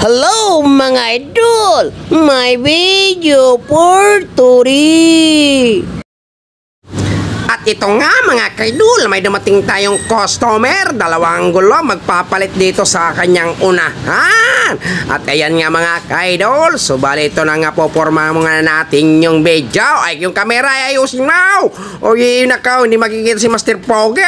Hello mga idol! May video for today! At ito nga mga kaidol, may dumating tayong customer, dalawang gulo magpapalit dito sa kanyang unahan. At ayan nga mga kaidol, so bali ito na nga po, porma muna natin yung video. Ay yung camera ay ayusin mo. O yun nakaw, hindi makikita si Master Pogi.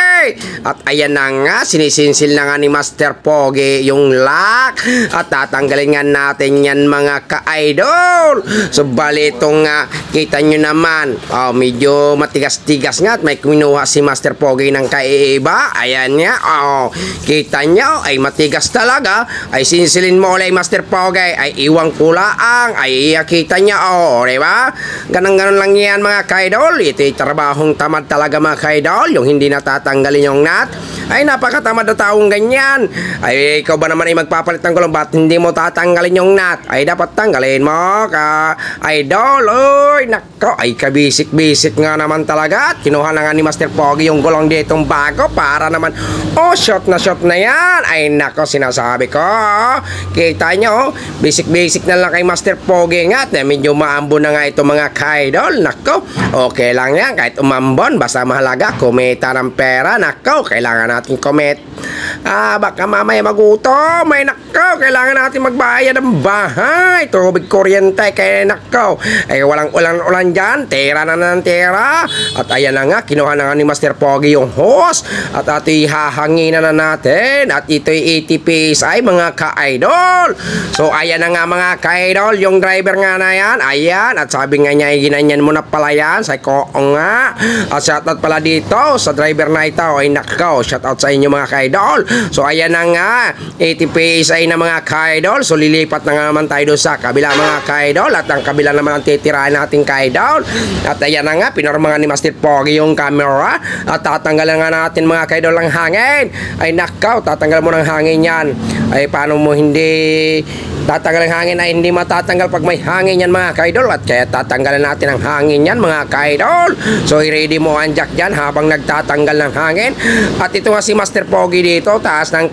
At ayan na nga, sinisinsil na nga ni Master Pogi yung lock. At tatanggalin nga natin yan mga ka-idol. So bali ito nga, kita nyo naman, medyo matigas-tigas nga. At may kinuha si Master Pogi ng kaiiba. Ayan niya. Kita nyo. Ay matigas talaga. Ay sinsilin mo ulit Master Pogi. Ay iwang kulaang. Ay kita nyo. Diba? Ganang-ganon lang yan mga kaidol. Ito'y trabahong tamad talaga mga kaidol. Yung hindi natatanggalin yung nut. Ay napakatamad na taong ganyan. Ay ikaw ba naman ay magpapalit ng gulong? Ba't hindi mo tatanggalin yung nut? Ay dapat tanggalin mo ka-idol. Uy nako. Ay kabisik-bisik nga naman talaga. At kinuha na nga ni Master Pogi yung gulong ditong bago para naman, shot na yan. Ay nako, sinasabi ko, kita nyo, basic na lang kay Master Pogi nga. At medyo maambon na nga ito mga kaidol. Nako, okay lang yan kahit umambon, basta mahalaga kumita ng pera. Nako, kailangan natin kumit. Baka mamaya magutom. Ay nako, kailangan natin magbayad ng bahay, tubig, kuryente. Kaya nako, ay walang ulan dyan, tira na ng tira. At ayan na nga, kinuha na nga ni Master Pogi yung hose. At ito'y hahanginan na natin. At ito'y 80 PSI mga ka-idol. So ayan na nga mga ka-idol, yung driver nga na yan. Ayan, at sabi nga niya, ginanyan mo na pala yan. Say ko nga. At shoutout pala dito sa driver na ito. Ay nako, shoutout sa inyo mga ka-idol. So ayan na nga, 80 PSI na mga ka-idol. So lilipat na nga naman tayo doon sa kabila mga ka-idol. At ang kabila naman ang titirahan natin ka-idol. At ayan na nga, pinorma nga ni Master Pogi yung camera. At tatanggalan nga natin mga kaidol ang hangin. Ay nakaw, tatanggal mo ng hangin yan. Ay paano mo hindi tatanggal ang hangin? Ay hindi matatanggal pag may hangin yan mga kaidol. At kaya tatanggalan natin ang hangin yan mga kaidol. So i-ready mo ang jack dyan habang nagtatanggal ng hangin. At ito nga si Master Pogi dito, taas ng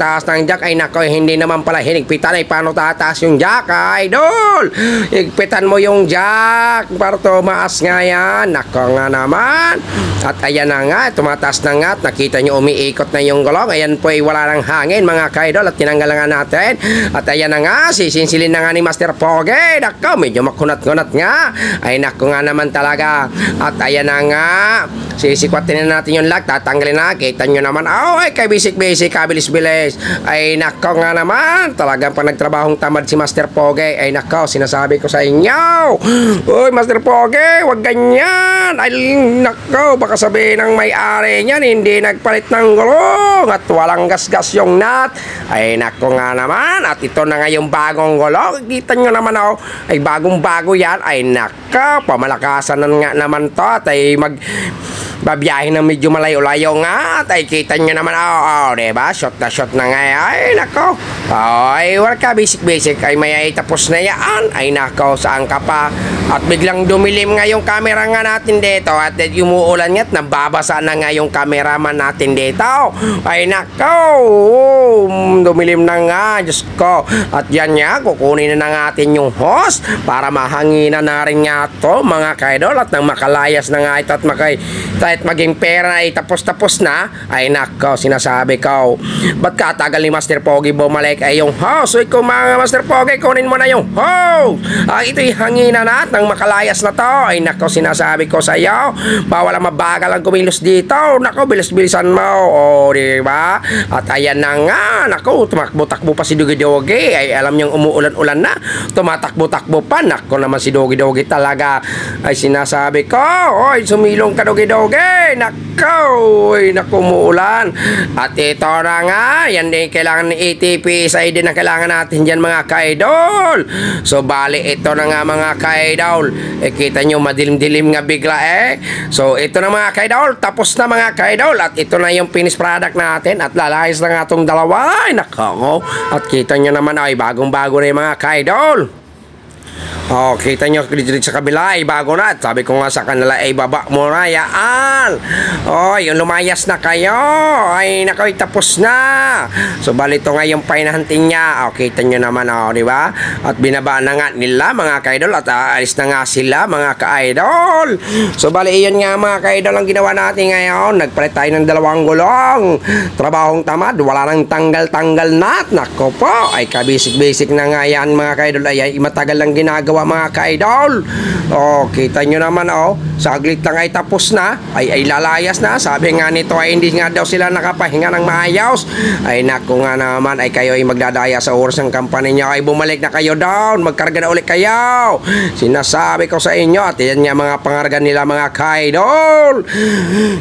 jack. Ay nakaw, hindi naman pala hinigpitan. Ay paano tataas yung jack kaidol? Higpitan mo yung jack para tumaas nga yan. Nakaw nga naman. At ayan na nga, tumataas na nga. At nakita nyo umiikot na yung gulong. Ayan po ay wala ng hangin mga kaidol. At tinanggal nga natin. At ayan na nga, sisinsilin na nga ni Master Pogi. Nako, medyo makunat-kunat nga. Ay nako nga naman talaga. At ayan na nga, sisikwatin na natin yung lock. Tatanggalin na, kita nyo naman. Ay kay basic, kabilis-bilis. Ay nako nga naman, talagang pag nagtrabahong tamad si Master Pogi. Ay nako, sinasabi ko sa inyo. Uy Master Pogi, wag ganyan. Ay nako, baka sabihin ng may-ari niyan, hindi nagpalit ng gulong at walang gas-gas yung nut. Ay nako nga naman. At ito na nga yung bagong gulong. Kita nyo naman ay bagong-bago yan. Ay nako, pamalakasan na nga naman to. At ay babiyahin na medyo malayo-layo nga. At ay kita nyo naman, diba? Shot na nga. Ay nako, ay wala ka, basic. Ay may tapos na yan. Ay nako, saan ka pa? At biglang dumilim nga yung camera nga natin dito. At umuulan nga at nababasa na nga yung cameraman natin dito. Ay nako, dumilim na nga, Diyos ko. At yan nga, kukunin na natin yung hose para mahanginan na rin nga to mga kaidol. At nang makalayas na nga ito at kahit maging pera ay tapos na. Ay nako, sinasabi ko, ba't katagal ni Master Pogi bumalik ay yung hose? So ikaw mga Master Pogi, kunin mo na yung hose. Ito'y hanginan na at nang makalayas na to. Ay nako, sinasabi ko sa iyo, bawal ang mabagal ang kumilos dito. Nako, bilis-bilisan mo. Diba? At ayan na nga, nako, tumakbo-takbo pa si Dogi-Dogi. Ay alam niyang umuulan-ulan na, tumatakbo-takbo pa. Nako naman si Dogi-Dogi talaga. Ay sinasabi ko, oy, sumilong ka Dogi-Dogi. Nako, nako, umuulan. At ito na nga, yan din kailangan ni ATP. Sa din ang kailangan natin dyan mga kaidol. So bali ito na nga mga kaidol. Kita nyo madilim-dilim nga bigla So ito na mga kaidol, tapos na mga kaidol. At ito na yung finished product natin. At lalayas na nga itong dalawa. Ay nako, at kita nyo naman ay bagong-bago na yung mga kaidol. Oh, kita nyo dito sa kabila ay bago na. Sabi ko nga sa kanila ay baba mo na yaan. Oh, yung lumayas na kayo. Ay, nakoy tapos na. So, balito nga yung pinahunting niya. Oh, kita nyo naman, oh, di ba? At binaba na nga nila, mga ka-idol. At aalis na nga sila, mga ka-idol. So, bali, iyon nga, mga ka-idol, ang ginawa natin ngayon. Nagpalit tayo ng 2 gulong. Trabahong tamad, wala nang tanggal-tanggal na. Nako po, ay kabisik-bisik na nga yan, mga ka-idol. Ay, matagal lang ginagawa, mga ka-idol. Oh, kita nyo naman, oh, saglit lang ay tapos na. Ay lalayas na. Sabi nga nito ay hindi nga daw sila nakapahinga ng maayos. Ay naku nga naman, ay kayo ay magdadaya sa oras ng kampanya nyo. Ay bumalik na kayo down, magkarga na ulit kayo. Sinasabi ko sa inyo. At yan nga mga pangarga nila, mga ka-idol.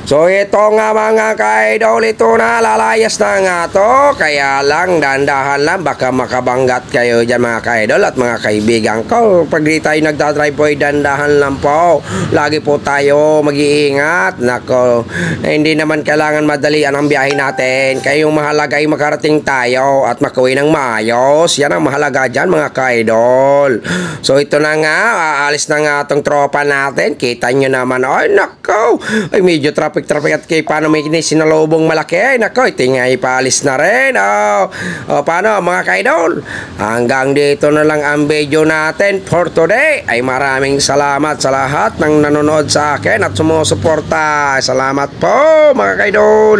So ito nga, mga ka-idol, ito na, lalayas na nga to. Kaya lang, dandahan lang, baka makabanggat kayo dyan, mga ka-idol at mga kaibigan ko. Pag di tayo nagdadrive po, ay dandahan lang po. Lagi po tayo mag-iingat. Nako, hindi naman kailangan madalian ang biyahe natin. Kaya yung mahalaga ay makarating tayo at makauwi ng maayos. Yan ang mahalaga dyan, mga ka-idol. So ito na nga, aalis na nga itong tropa natin. Kita nyo naman, ay nako, ay medyo traffic at kay paano may sinalubong malaki. Ay nako, ito nga ipaalis na rin. Paano, mga ka-idol? Hanggang dito na lang ang video natin for today. Ay maraming salamat sa lahat ng nanonood sa akin at sumusuporta. Salamat po, mga ka-idol.